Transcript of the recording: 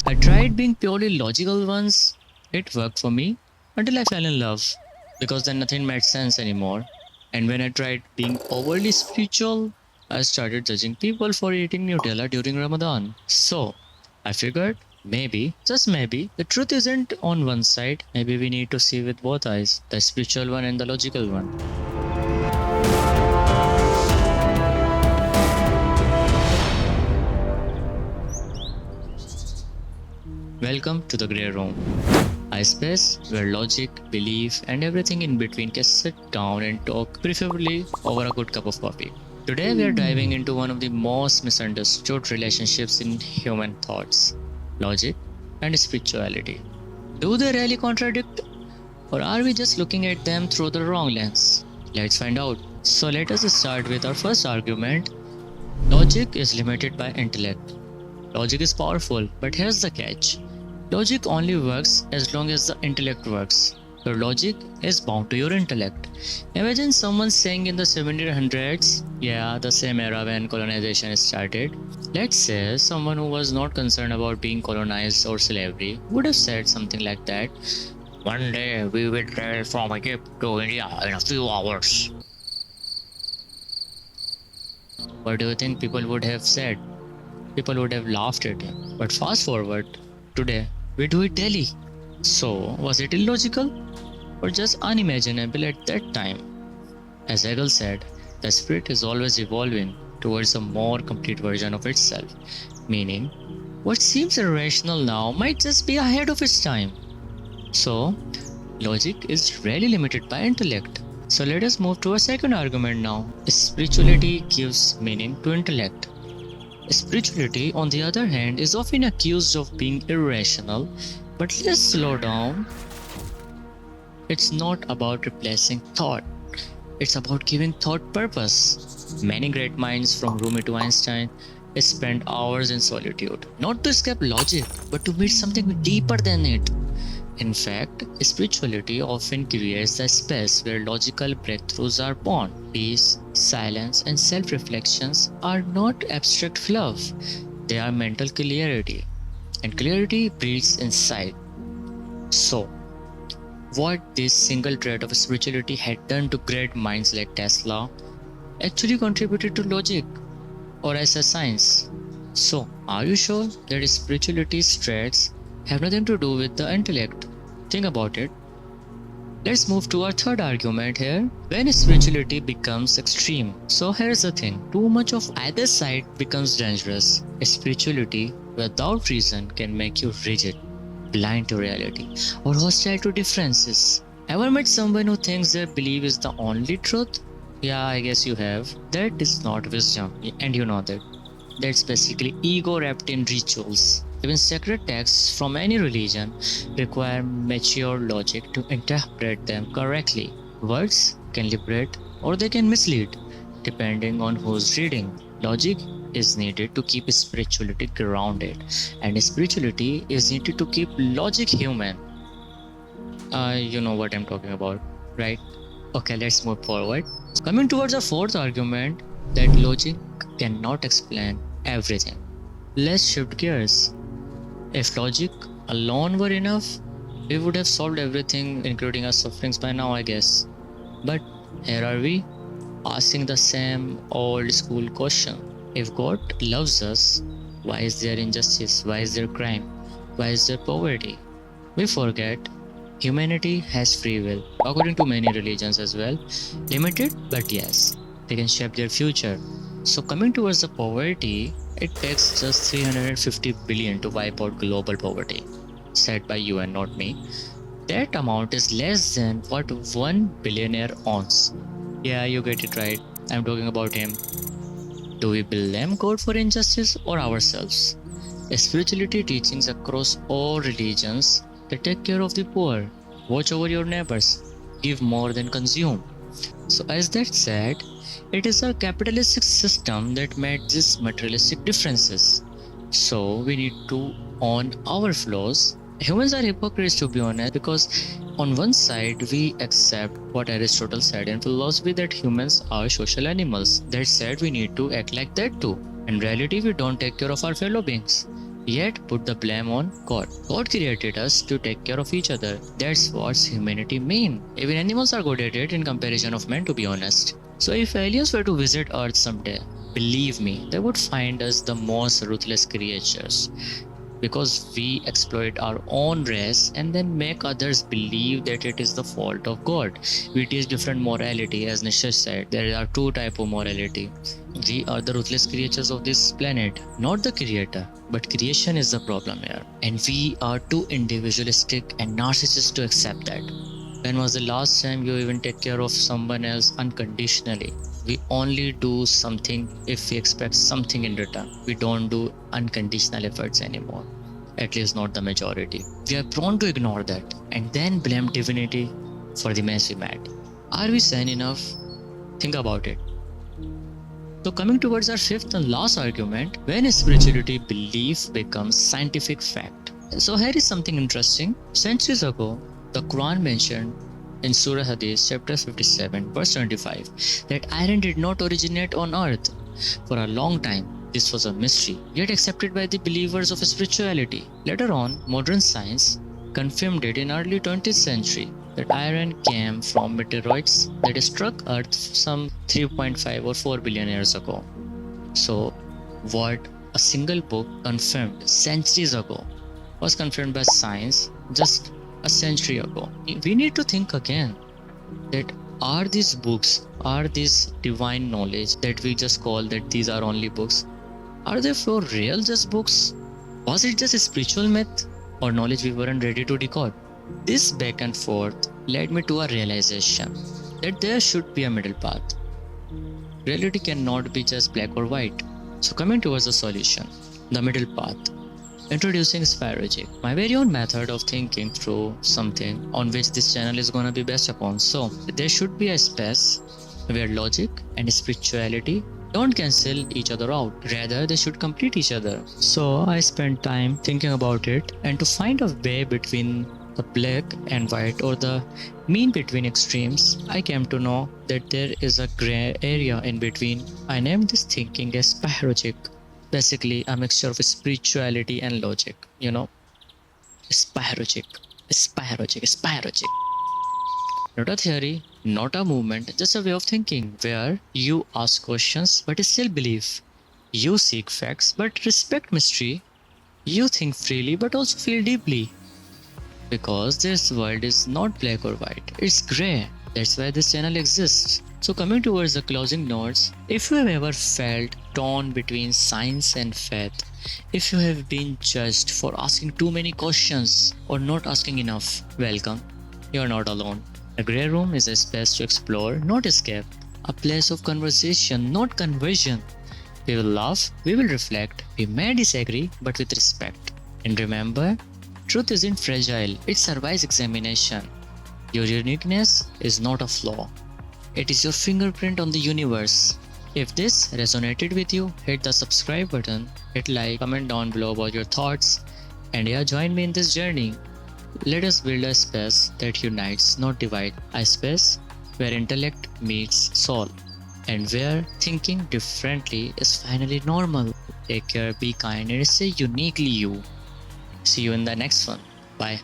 I tried being purely logical once. It worked for me until I fell in love because then nothing made sense anymore. And when I tried being overly spiritual, I started judging people for eating Nutella during Ramadan. So I figured maybe, just maybe, the truth isn't on one side. Maybe we need to see with both eyes, the spiritual one and the logical one. Welcome to the Grey Room, a space where logic, belief, and everything in between can sit down and talk, preferably over a good cup of coffee. Today, we are diving into one of the most misunderstood relationships in human thoughts, logic and spirituality. Do they really contradict, or are we just looking at them through the wrong lens? Let's find out. So, let us start with our first argument. Logic is limited by intellect. Logic is powerful, but here's the catch. Logic only works as long as the intellect works. Your logic is bound to your intellect. Imagine someone saying in the 1700s, yeah, the same era when colonization started. Let's say someone who was not concerned about being colonized or slavery would have said something like that. One day we will travel from Egypt to India in a few hours. What do you think people would have said? People would have laughed at him. But fast forward, today, we do it daily. So, was it illogical or just unimaginable at that time? As Hegel said, the spirit is always evolving towards a more complete version of itself, meaning, what seems irrational now might just be ahead of its time. So, logic is rarely limited by intellect. So, let us move to a second argument now. Spirituality gives meaning to intellect. Spirituality, on the other hand, is often accused of being irrational, but let's slow down. It's not about replacing thought, it's about giving thought purpose. Many great minds, from Rumi to Einstein, spent hours in solitude, not to escape logic, but to meet something deeper than it. In fact, spirituality often creates the space where logical breakthroughs are born. Peace, silence, and self reflections are not abstract fluff, they are mental clarity. And clarity breeds insight. So, what this single trait of spirituality had done to great minds like Tesla actually contributed to logic, or as a science. So, are you sure that spirituality's traits have nothing to do with the intellect? Think about it. Let's move to our third argument here. When spirituality becomes extreme. So here's the thing. Too much of either side becomes dangerous. Spirituality without reason can make you rigid, blind to reality, or hostile to differences. Ever met someone who thinks their belief is the only truth? Yeah, I guess you have. That is not wisdom, and you know that. That's basically ego wrapped in rituals. Even sacred texts from any religion require mature logic to interpret them correctly. Words can liberate or they can mislead, depending on who's reading. Logic is needed to keep spirituality grounded, and spirituality is needed to keep logic human. You know what I'm talking about, right? Okay, let's move forward. Coming towards the fourth argument, that logic cannot explain everything. Let's shift gears. If logic alone were enough, we would have solved everything, including our sufferings by now, I guess. But here are we, asking the same old school question. If God loves us, why is there injustice? Why is there crime? Why is there poverty? We forget humanity has free will, according to many religions as well. Limited, but yes, they can shape their future. So, coming towards the poverty, it takes just 350 billion to wipe out global poverty, said by UN, not me. That amount is less than what one billionaire owns. Yeah, you get it right. I'm talking about him. Do we blame God for injustice or ourselves? Spirituality teachings across all religions, they take care of the poor, watch over your neighbors, give more than consume. So, as that said, it is a capitalistic system that made these materialistic differences. So, we need to own our flaws. Humans are hypocrites, to be honest, because on one side we accept what Aristotle said in philosophy, that humans are social animals. That said, we need to act like that too. In reality, we don't take care of our fellow beings. yet put the blame on God. God created us to take care of each other. That's what humanity mean. Even animals are good at it in comparison of men, to be honest. So if aliens were to visit Earth someday, believe me, they would find us the most ruthless creatures, because we exploit our own race and then make others believe that it is the fault of God. We teach different morality, as Nisha said. There are two types of morality. We are the ruthless creatures of this planet, not the creator. But creation is the problem here. And we are too individualistic and narcissistic to accept that. When was the last time you even take care of someone else unconditionally? We only do something if we expect something in return. We don't do unconditional efforts anymore. At least not the majority. We are prone to ignore that and then blame divinity for the mess we made. Are we sane enough? Think about it. So coming towards our fifth and last argument, when spirituality belief becomes scientific fact. So here is something interesting. Centuries ago, the Quran mentioned in Surah Hadith chapter 57 verse 25 that iron did not originate on earth. For a long time, this was a mystery, yet accepted by the believers of spirituality. Later on, modern science confirmed it in early 20th century that iron came from meteoroids that struck Earth some 3.5 or 4 billion years ago. So, what a single book confirmed centuries ago was confirmed by science just a century ago. We need to think again that are these books, are these divine knowledge that we just call that these are only books, are they for real just books? Was it just a spiritual myth or knowledge we weren't ready to decode? This back and forth led me to a realization that there should be a middle path. Reality cannot be just black or white. So coming towards the solution, the middle path. Introducing Spyrogic, my very own method of thinking through something on which this channel is gonna be based upon. So there should be a space where logic and spirituality don't cancel each other out. Rather, they should complete each other. So I spent time thinking about it, and to find a way between the black and white or the mean between extremes, I came to know that there is a gray area in between. I named this thinking as Spyrogic. Basically a mixture of spirituality and logic, Spyrogic. Not a theory, not a movement, just a way of thinking where you ask questions but still believe. You seek facts but respect mystery. You think freely but also feel deeply. Because this world is not black or white, it's grey. That's why this channel exists. So coming towards the closing notes, if you have ever felt torn between science and faith, if you have been judged for asking too many questions or not asking enough, welcome. You are not alone. The grey room is a space to explore, not escape. A place of conversation, not conversion. We will laugh, we will reflect, we may disagree, but with respect. And remember, truth isn't fragile, it survives examination. Your uniqueness is not a flaw. It is your fingerprint on the universe. If this resonated with you, hit the subscribe button, hit like, comment down below about your thoughts, and join me in this journey. Let us build a space that unites, not divides. A space where intellect meets soul, and where thinking differently is finally normal. Take care, be kind, and stay uniquely you. See you in the next one. Bye.